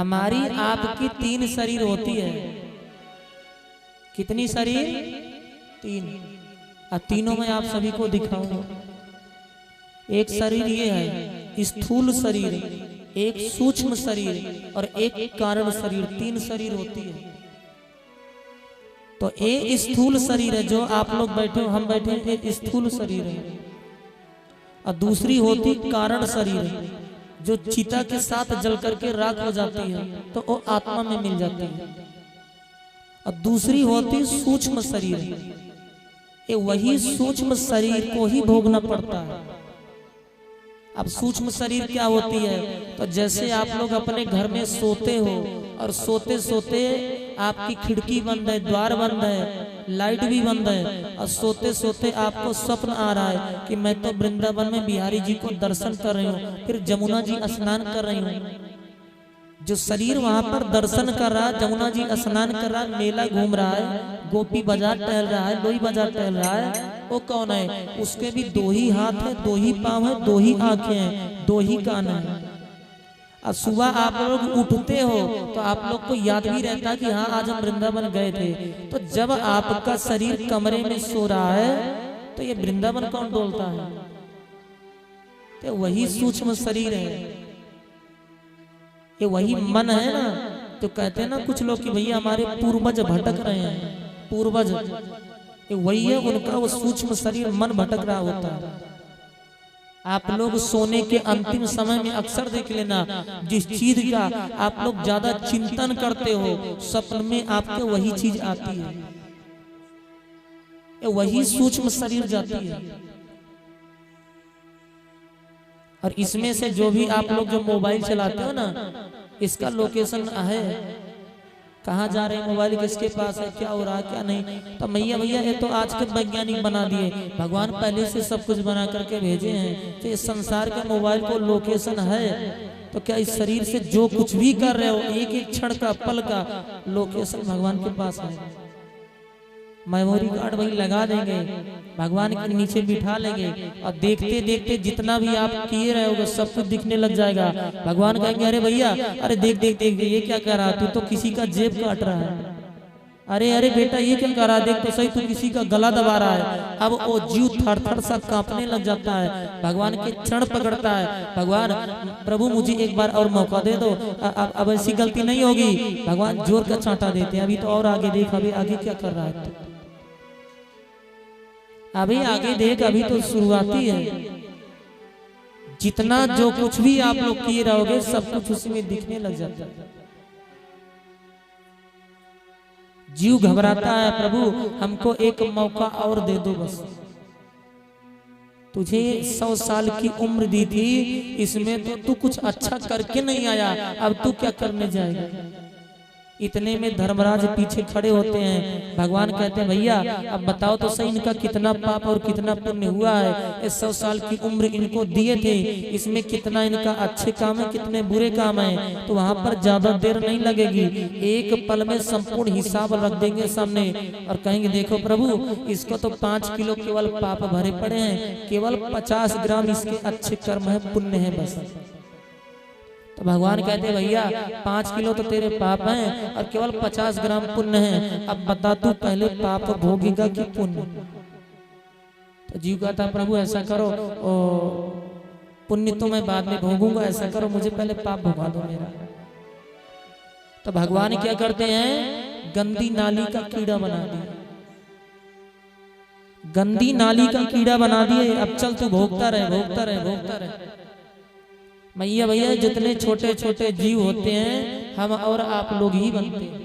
हमारी आपकी 3 शरीर होती है। कितनी शरीर? 3। और तीनों में आप सभी को दिखाऊंगा। एक शरीर ये है स्थूल शरीर, एक सूक्ष्म शरीर और एक कारण शरीर। 3 शरीर होती है। तो ये स्थूल शरीर है जो आप लोग बैठे हो, हम बैठे हैं, ये स्थूल शरीर है। और दूसरी होती कारण शरीर जो चिता के साथ जल करके राख हो जाती है तो वो आत्मा में मिल जाती है। और दूसरी होती सूक्ष्म शरीर, ये वही सूक्ष्म शरीर को ही भोगना पड़ता है। अब सूक्ष्म शरीर क्या होती है? तो जैसे आप लोग अपने घर में सोते हो और सोते सोते आपकी खिड़की बंद है, द्वार बंद है, लाइट भी बंद है, और सोते सोते आपको स्वप्न आ रहा है कि मैं तो वृंदावन में बिहारी जी को दर्शन कर रही हूँ, फिर जमुना जी स्नान कर रही हूँ। जो शरीर वहां पर दर्शन कर रहा है, जमुना जी स्नान कर रहा है, मेला घूम रहा है, गोपी बाजार टहल रहा है, लोई बाजार टहल रहा है, वो कौन है? उसके भी 2 ही हाथ है, 2 ही पांव है, 2 ही आंखें हैं, 2 ही कान है। अब सुबह आप लोग उठते हो तो आप लोग को याद भी रहता कि हाँ आज हम वृंदावन गए थे। तो जब आपका शरीर कमरे में सो रहा है तो ये वृंदावन कौन डोलता है? तो वही सूक्ष्म शरीर है, ये वही मन है ना। तो कहते हैं ना कुछ लोग कि भैया हमारे पूर्वज भटक रहे हैं, पूर्वज, ये वही है उनका वो सूक्ष्म शरीर, मन भटक रहा होता है। आप लोग सोने के अंतिम समय में अक्सर देख लेना, जिस चीज का आप लोग ज्यादा चिंतन करते हो सपन में आपके वही चीज आती है, ये वही सूक्ष्म शरीर जाती है। और इसमें से जो भी आप लोग जो मोबाइल चलाते हो ना, इसका लोकेशन है, कहाँ जा रहे हैं, मोबाइल किसके पास है, क्या हो रहा है क्या नहीं। तो भैया ये तो आज के वैज्ञानिक बना दिए, भगवान पहले से सब कुछ बना करके भेजे हैं। तो इस संसार के मोबाइल को लोकेशन है, तो क्या इस शरीर से जो कुछ भी कर रहे हो एक एक क्षण का, पल का लोकेशन भगवान के पास है। मेमोरी कार्ड वही लगा देंगे, भगवान के नीचे बिठा लेंगे, और देखते देखते जितना भी आप किए रहे होगे सब कुछ दिखने लग जाएगा। भगवान कहेंगे अरे भैया, अरे देख देख देख ये क्या कर रहा, तू तो किसी का जेब काट रहा है। अरे अरे बेटा ये क्या कर रहा, देख तो सही, तू किसी का गला दबा रहा है। अब वो जीव थर थर सा कांपने लग जाता है, भगवान के चरण पकड़ता है, भगवान प्रभु मुझे एक बार और मौका दे दो, अब ऐसी गलती नहीं होगी। भगवान जोर का चांटा देते हैं, अभी तो और आगे देख, अभी आगे क्या कर रहा है, अभी आगे देख, अभी तो शुरुआती है। जितना जो कुछ भी आप लोग किए रहोगे सब कुछ उसमें दिखने लग जाता है। जीव घबराता है, प्रभु हमको एक मौका और दे दो बस। तुझे 100 साल की उम्र दी थी, इसमें तो तू कुछ अच्छा करके नहीं आया, अब तू क्या करने जाएगा। इतने में धर्मराज पीछे खड़े होते हैं। भगवान कहते हैं भैया अब बताओ तो सही, इनका कितना पाप और कितना पुण्य हुआ है। 100 साल की उम्र इनको दिए थे, इसमें कितना इनका अच्छे काम है, कितने बुरे काम है। तो वहां पर ज्यादा देर नहीं लगेगी, एक पल में संपूर्ण हिसाब रख देंगे सामने और कहेंगे देखो प्रभु इसको तो 5 किलो केवल पाप भरे पड़े हैं, केवल 50 ग्राम इसके अच्छे कर्म है, पुण्य है बस। तो भगवान कहते हैं भैया 5 किलो तो तेरे पाप हैं और केवल 50 ग्राम पुण्य है, अब बता तू पहले पाप भोगेगा कि पुण्य। तो जीव कहता प्रभु ऐसा करो, पुण्य तो मैं बाद में भोगूंगा, ऐसा करो मुझे पहले पाप भोगा दो मेरा। तो भगवान क्या करते हैं, गंदी नाली का कीड़ा बना दिया, गंदी नाली का कीड़ा बना दिए। अब चल तू भोगता रहे, भोगता रहे, भोगता रहे। भैया भैया जितने छोटे छोटे जीव होते हैं हम और आप लोग ही बनते हैं।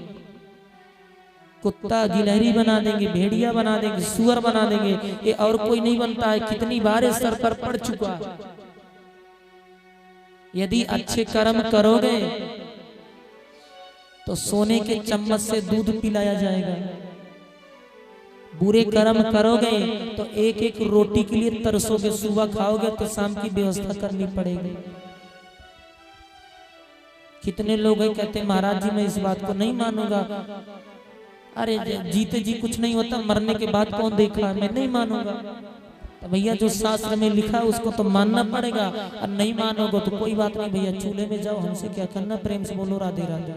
कुत्ता गिलहरी बना देंगे, भेड़िया बना देंगे, सुअर बना देंगे, ये और कोई नहीं बनता है। कितनी बार इस सर पर पड़ चुका। यदि अच्छे कर्म करोगे तो सोने के चम्मच से दूध पिलाया जाएगा, बुरे कर्म करोगे तो एक एक रोटी के लिए तरसोगे, सुबह खाओगे तो शाम की व्यवस्था करनी पड़ेगी। कितने लोग हैं कहते महाराज जी मैं इस बात को नहीं मानूंगा, अरे जीते जी कुछ नहीं होता, मरने के बाद कौन देख रहा है, मैं नहीं मानूंगा। तो भैया जो शास्त्र में लिखा है उसको तो मानना पड़ेगा, और नहीं मानोगे तो कोई बात नहीं भैया, चूल्हे में जाओ, हमसे क्या करना, प्रेम से बोलो राधे राधे।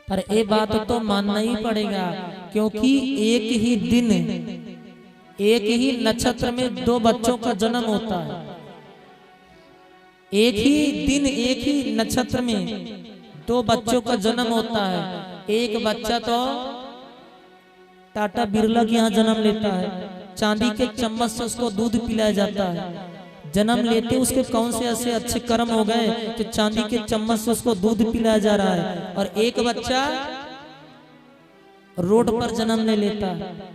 पर ये बात तो मानना ही पड़ेगा, क्योंकि एक ही दिन एक ही नक्षत्र में दो बच्चों का जन्म होता है। एक ही दिन एक ही नक्षत्र में दो बच्चों का जन्म होता है। एक बच्चा तो टाटा बिरला के यहाँ जन्म लेता है, चांदी के चम्मच से उसको दूध पिलाया जाता है। जन्म लेते उसके कौन से ऐसे अच्छे कर्म हो गए कि चांदी के चम्मच से उसको दूध पिलाया जा रहा है। और एक बच्चा रोड पर जन्म ले लेता है।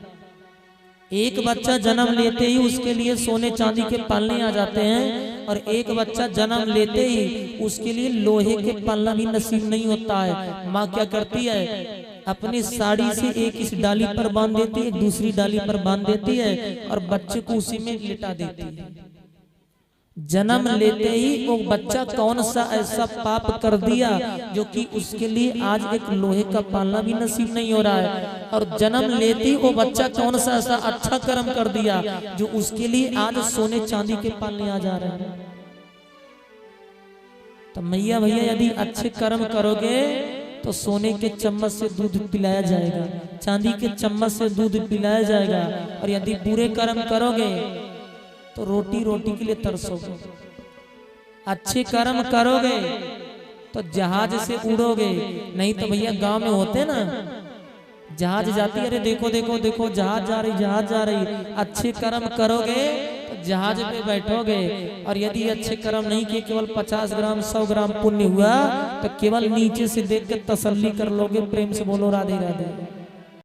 एक बच्चा जन्म लेते ही उसके लिए सोने चांदी के पालने आ जाते हैं, और एक बच्चा जन्म लेते ही उसके लिए लोहे के पालना भी नसीब नहीं होता है। माँ क्या करती है, अपनी साड़ी से एक इस डाली पर बांध देती है, दूसरी डाली पर बांध देती है, और बच्चे को उसी में लिटा देती है। जन्म लेते ही वो बच्चा कौन सा ऐसा पाप कर दिया जो कि उसके लिए आज एक लोहे का पालना भी नसीब नहीं हो रहा है। और जन्म लेते ही वो बच्चा कौन सा ऐसा अच्छा कर्म कर दिया जो उसके लिए आज सोने चांदी के पालने आ जा रहे हैं। तो मैया भैया यदि अच्छे कर्म करोगे तो सोने के चम्मच से दूध पिलाया जाएगा, चांदी के चम्मच से दूध पिलाया जाएगा। और यदि बुरे कर्म करोगे तो रोटी रोटी के लिए तरसोगे। अच्छे कर्म करोगे तो जहाज से उड़ोगे, नहीं तो भैया गांव में होते ना, जहाज जाती है, अरे देखो देखो देखो जहाज जा रही, जहाज जा रही। अच्छे कर्म करोगे तो जहाज पे बैठोगे, और यदि अच्छे कर्म नहीं किए, केवल 50 ग्राम 100 ग्राम पुण्य हुआ, तो केवल नीचे से देख के तसल्ली कर लोगे। प्रेम से बोलो राधे राधे।